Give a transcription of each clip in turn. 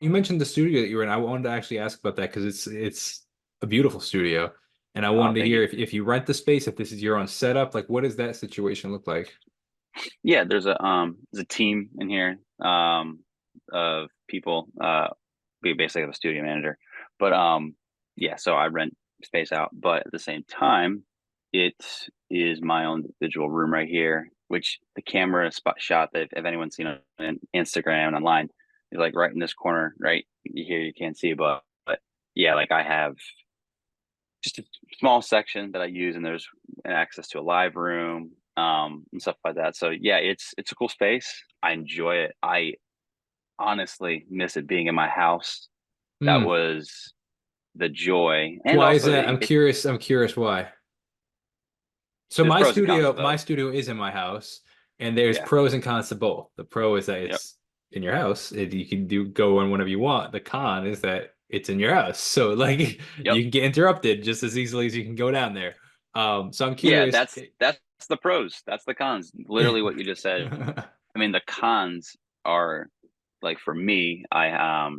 You mentioned the studio that you were in. I wanted to actually ask about that because it's a beautiful studio, and I Oh, wanted to thank hear you. if you rent the space, if this is your own setup, like what does that situation look like? Yeah, there's a team in here of people. We basically have a studio manager, but yeah, so I rent space out, but at the same time, it is my own individual room right here, which the camera spot shot that if anyone's seen on Instagram and online is like right in this corner, right here. You can't see, but yeah, like I have just a small section that I use, and there's access to a live room, and stuff like that. So yeah, it's a cool space. I enjoy it. I honestly miss it being in my house. That Hmm. was the joy, and Why is also that? I'm curious. I'm curious why. So there's my pros and cons to studio, my both. studio is in my house, and there's Yeah. pros and cons to both. The pro is that Yep. it's in your house. You can do go in whenever you want. The con is that it's in your house. So like Yep. you can get interrupted just as easily as you can go down there. So I'm Yeah. curious. That's the pros. That's the cons. Literally what you just said. I mean, the cons are like for me, I have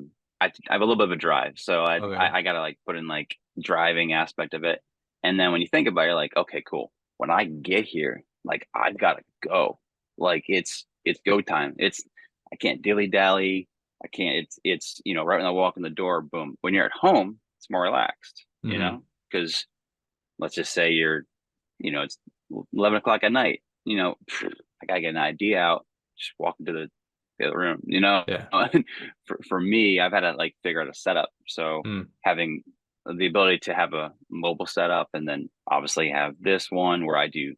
a little bit of a drive, so Okay. I gotta like put in like driving aspect of it, and then when you think about it, you're like, okay, cool. When I get here, like I've gotta go. Like it's go time. I can't dilly dally. I can't. It's right when I walk in the door, boom. When you're at home, it's more relaxed. Hmm. Because let's just say it's 11 o'clock at night. I gotta get an idea out. Just walk into the other room. Yeah. For me, I've had to like figure out a setup. So Mm. having the ability to have a mobile setup, and then obviously have this one where I do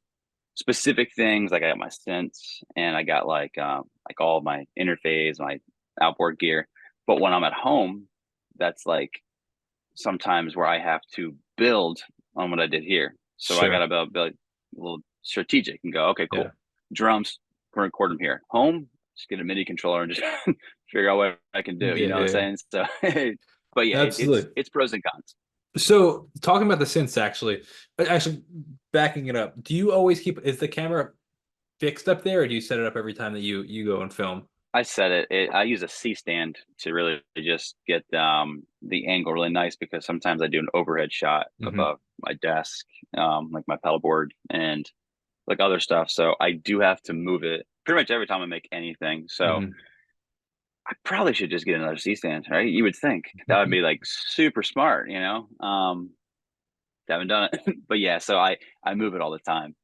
specific things. Like I got my synths, and I got like all of my interface, my outboard gear. But when I'm at home, that's like sometimes where I have to build on what I did here. So I got Sure. to build a little strategic and go, okay, Yeah. cool. Drums, we're record them here. Home, just get a MIDI controller and just figure out what I can do. You Yeah. know what I'm Yeah. saying? So, but yeah, it's Absolutely. it's pros and cons. So talking about the synths, actually backing it up, do you always keep, is the camera fixed up there, or do you set it up every time that you go and film? I said I use a C stand to really just get the angle really nice, because sometimes I do an overhead shot Hmm. above my desk, like my pedal board and like other stuff. So I do have to move it pretty much every time I make anything. So Hmm. I probably should just get another C stand, right? You would think that would be like super smart. Haven't done it, but yeah. So I move it all the time.